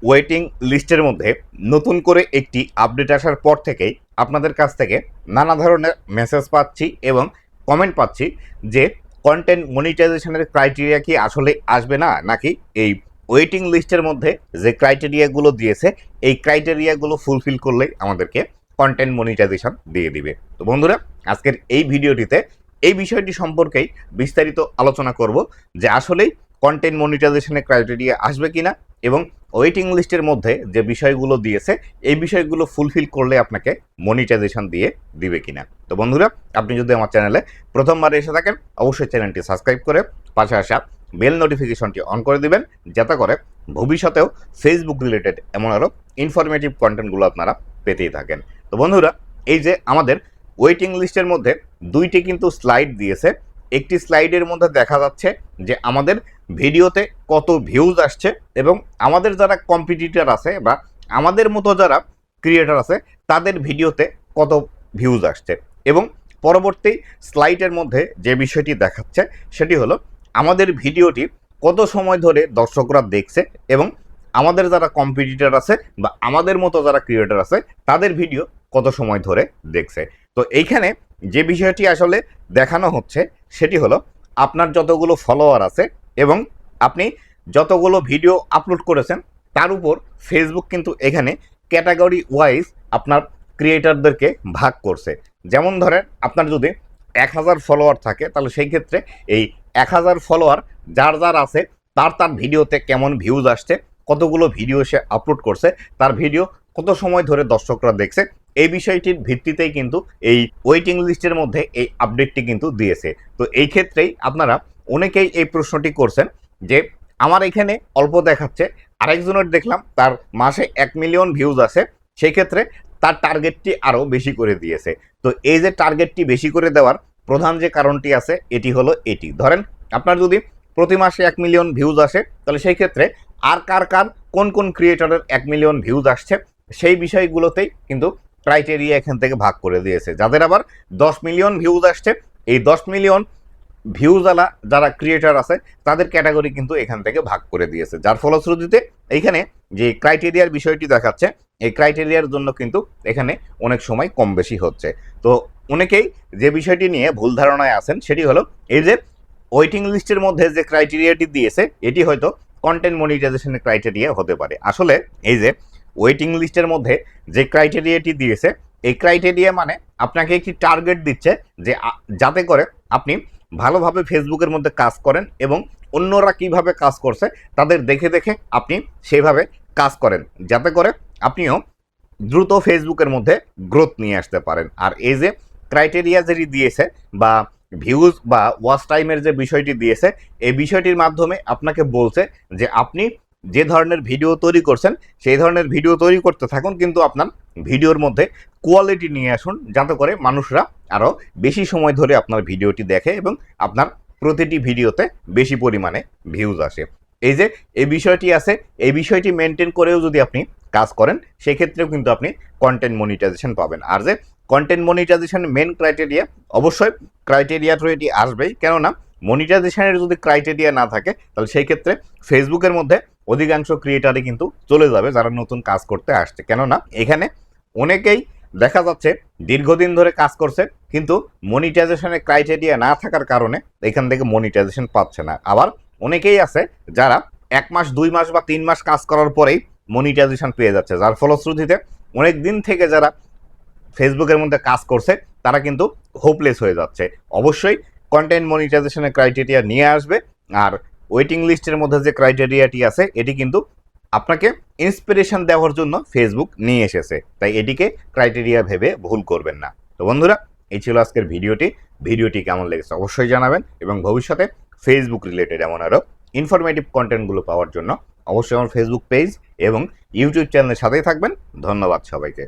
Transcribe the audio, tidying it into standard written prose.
Waiting লিস্টের মধ্যে নতুন করে একটি আপডেট আসার পর থেকেই আপনাদের কাছ থেকে নানা ধরনের মেসেজ পাচ্ছি এবং কমেন্ট পাচ্ছি যে কন্টেন্ট মনিটাইজেশনের ক্রাইটেরিয়া কি আসলে আসবে না, নাকি এই ওয়েটিং লিস্টের মধ্যে যে ক্রাইটেরিয়াগুলো দিয়েছে এই ক্রাইটেরিয়াগুলো ফুলফিল করলেই আমাদেরকে কন্টেন্ট মনিটাইজেশন দিয়ে দিবে। তো বন্ধুরা, আজকের এই ভিডিওটিতে এই বিষয়টি সম্পর্কেই বিস্তারিত আলোচনা করব যে আসলেই কন্টেন্ট মনিটাইজেশনের ক্রাইটেরিয়া আসবে কিনা এবং ওয়েটিং লিস্টের মধ্যে যে বিষয়গুলো দিয়েছে এই বিষয়গুলো ফুলফিল করলে আপনাকে মনিটাইজেশন দিয়ে দিবে কিনা। তো বন্ধুরা, আপনি যদি আমার চ্যানেলে প্রথমবার এসে থাকেন অবশ্যই চ্যানেলটি সাবস্ক্রাইব করে পাশে আসা বেল নোটিফিকেশনটি অন করে দিবেন, যাতে করে ভবিষ্যতেও ফেসবুক রিলেটেড এমন আরও ইনফরমেটিভ কন্টেন্টগুলো আপনারা পেতেই থাকেন। তো বন্ধুরা, এই যে আমাদের ওয়েটিং লিস্টের মধ্যে দুইটি কিন্তু স্লাইড দিয়েছে। একটি স্লাইডের মধ্যে দেখা যাচ্ছে যে আমাদের ভিডিওতে কত ভিউজ আসছে এবং আমাদের যারা কম্পিটিটর আছে বা আমাদের মতো যারা ক্রিয়েটর আছে তাদের ভিডিওতে কত ভিউজ আসছে, এবং পরবর্তী স্লাইডের মধ্যে যে বিষয়টি দেখাচ্ছে সেটি হলো আমাদের ভিডিওটি কত সময় ধরে দর্শকরা দেখছে এবং আমাদের যারা কম্পিটিটর আছে বা আমাদের মতো যারা ক্রিয়েটর আছে তাদের ভিডিও কত সময় ধরে দেখছে। তো এইখানে যে বিষয়টি আসলে দেখানো হচ্ছে সেটি হলো আপনার যতগুলো ফলোয়ার আছে এবং আপনি যতগুলো ভিডিও আপলোড করেছেন তার উপর ফেসবুক কিন্তু এখানে ক্যাটাগরি ওয়াইজ আপনার ক্রিয়েটরদেরকে ভাগ করছে। যেমন ধরেন আপনার যদি 1000 ফলোয়ার থাকে তাহলে সেই ক্ষেত্রে এই 1000 ফলোয়ার যার যার আছে তার ভিডিওতে কেমন ভিউজ আসছে, কতগুলো ভিডিও সে আপলোড করছে, তার ভিডিও কত সময় ধরে দর্শকরা দেখছে, এই বিষয়টির ভিত্তিতেই কিন্তু এই ওয়েটিং লিস্টের মধ্যে এই আপডেটটি কিন্তু দিয়েছে। তো এই ক্ষেত্রেই আপনারা অনেকেই এই প্রশ্নটি করছেন যে আমার এখানে অল্প দেখাচ্ছে, আরেকজনের দেখলাম তার মাসে 1 মিলিয়ন ভিউজ আছে, সেই ক্ষেত্রে তার টার্গেটটি আরও বেশি করে দিয়েছে। তো এই যে টার্গেটটি বেশি করে দেওয়ার প্রধান যে কারণটি আছে এটি হলো এটি, ধরেন আপনার যদি প্রতি মাসে 1 মিলিয়ন ভিউজ আসে তাহলে সেই ক্ষেত্রে আর কার কোন কোন ক্রিয়েটরের 1 মিলিয়ন ভিউজ আসছে সেই বিষয়গুলোতেই কিন্তু ক্রাইটেরিয়া এখান থেকে ভাগ করে দিয়েছে। যাদের আবার 10 মিলিয়ন ভিউজ আসছে, এই 10 মিলিয়ন ভিউজওয়ালা যারা ক্রিয়েটর আছে তাদের ক্যাটাগরি কিন্তু এখান থেকে ভাগ করে দিয়েছে, যার ফলশ্রুতিতে এইখানে যে ক্রাইটেরিয়ার বিষয়টি দেখাচ্ছে এই ক্রাইটেরিয়ার জন্য কিন্তু এখানে অনেক সময় কম বেশি হচ্ছে। তো অনেকেই যে বিষয়টি নিয়ে ভুল ধারণায় আছেন সেটি হলো এই যে ওয়েটিং লিস্টের মধ্যে যে ক্রাইটেরিয়াটি দিয়েছে এটি হয়তো কন্টেন্ট মনিটাইজেশনের ক্রাইটেরিয়া হতে পারে। আসলে এই যে ওয়েটিং লিস্টের মধ্যে যে ক্রাইটেরিয়াটি দিয়েছে এই ক্রাইটেরিয়া মানে আপনাকে একটি টার্গেট দিচ্ছে যে যাতে করে আপনি ভালোভাবে ফেসবুকের মধ্যে কাজ করেন এবং অন্যরা কিভাবে কাজ করছে তাদের দেখে দেখে আপনি সেইভাবে কাজ করেন, যাতে করে আপনিও দ্রুত ফেসবুকের মধ্যে গ্রোথ নিয়ে আসতে পারেন। আর এই যে ক্রাইটেরিয়া যেটি দিয়েছে বা ভিউজ বা ওয়াচ টাইমের যে বিষয়টি দিয়েছে এই বিষয়টির মাধ্যমে আপনাকে বলছে যে আপনি যে ধরনের ভিডিও তৈরি করছেন সেই ধরনের ভিডিও তৈরি করতে থাকুন, কিন্তু আপনার ভিডিওর মধ্যে কোয়ালিটি নিয়ে আসুন, যাতে করে মানুষরা আরও বেশি সময় ধরে আপনার ভিডিওটি দেখে এবং আপনার প্রতিটি ভিডিওতে বেশি পরিমাণে ভিউজ আসে। এই যে এই বিষয়টি আছে এই বিষয়টি মেনটেন করেও যদি আপনি কাজ করেন সেক্ষেত্রেও কিন্তু আপনি কন্টেন্ট মনিটাইজেশন পাবেন। আর যে কন্টেন্ট মনিটাইজেশনের মেন ক্রাইটেরিয়া অবশ্যই ক্রাইটেরিয়া তো এটি আসবেই, কেননা মনিটাইজেশনের যদি ক্রাইটেরিয়া না থাকে তাহলে সেই ক্ষেত্রে ফেসবুকের মধ্যে অধিকাংশ ক্রিয়েটারই কিন্তু চলে যাবে যারা নতুন কাজ করতে আসছে। কেননা এখানে অনেকেই দেখা যাচ্ছে দীর্ঘদিন ধরে কাজ করছে কিন্তু মনিটাইজেশনের ক্রাইটেরিয়া না থাকার কারণে এখান থেকে মনিটাইজেশন পাচ্ছে না। আবার অনেকেই আছে যারা 1 মাস 2 মাস বা 3 মাস কাজ করার পরেই মনিটাইজেশন পেয়ে যাচ্ছে, যার ফলশ্রুতিতে অনেক দিন থেকে যারা ফেসবুকের মধ্যে কাজ করছে তারা কিন্তু হোপলেস হয়ে যাচ্ছে। অবশ্যই কন্টেন্ট মনিটাইজেশনের ক্রাইটেরিয়া নিয়ে আসবে, আর ওয়েটিং লিস্টের মধ্যে যে ক্রাইটেরিয়াটি আছে এটি কিন্তু আপনাকে ইন্সপিরেশন দেওয়ার জন্য ফেসবুক নিয়ে এসেছে, তাই এটিকে ক্রাইটেরিয়া ভেবে ভুল করবেন না। তো বন্ধুরা, এই ছিল আজকের ভিডিওটি কেমন লেগেছে অবশ্যই জানাবেন এবং ভবিষ্যতে ফেসবুক রিলেটেড এমন আরও ইনফরমেটিভ কন্টেন্টগুলো পাওয়ার জন্য অবশ্যই আমার ফেসবুক পেজ এবং ইউটিউব চ্যানেলের সাথেই থাকবেন। ধন্যবাদ সবাইকে।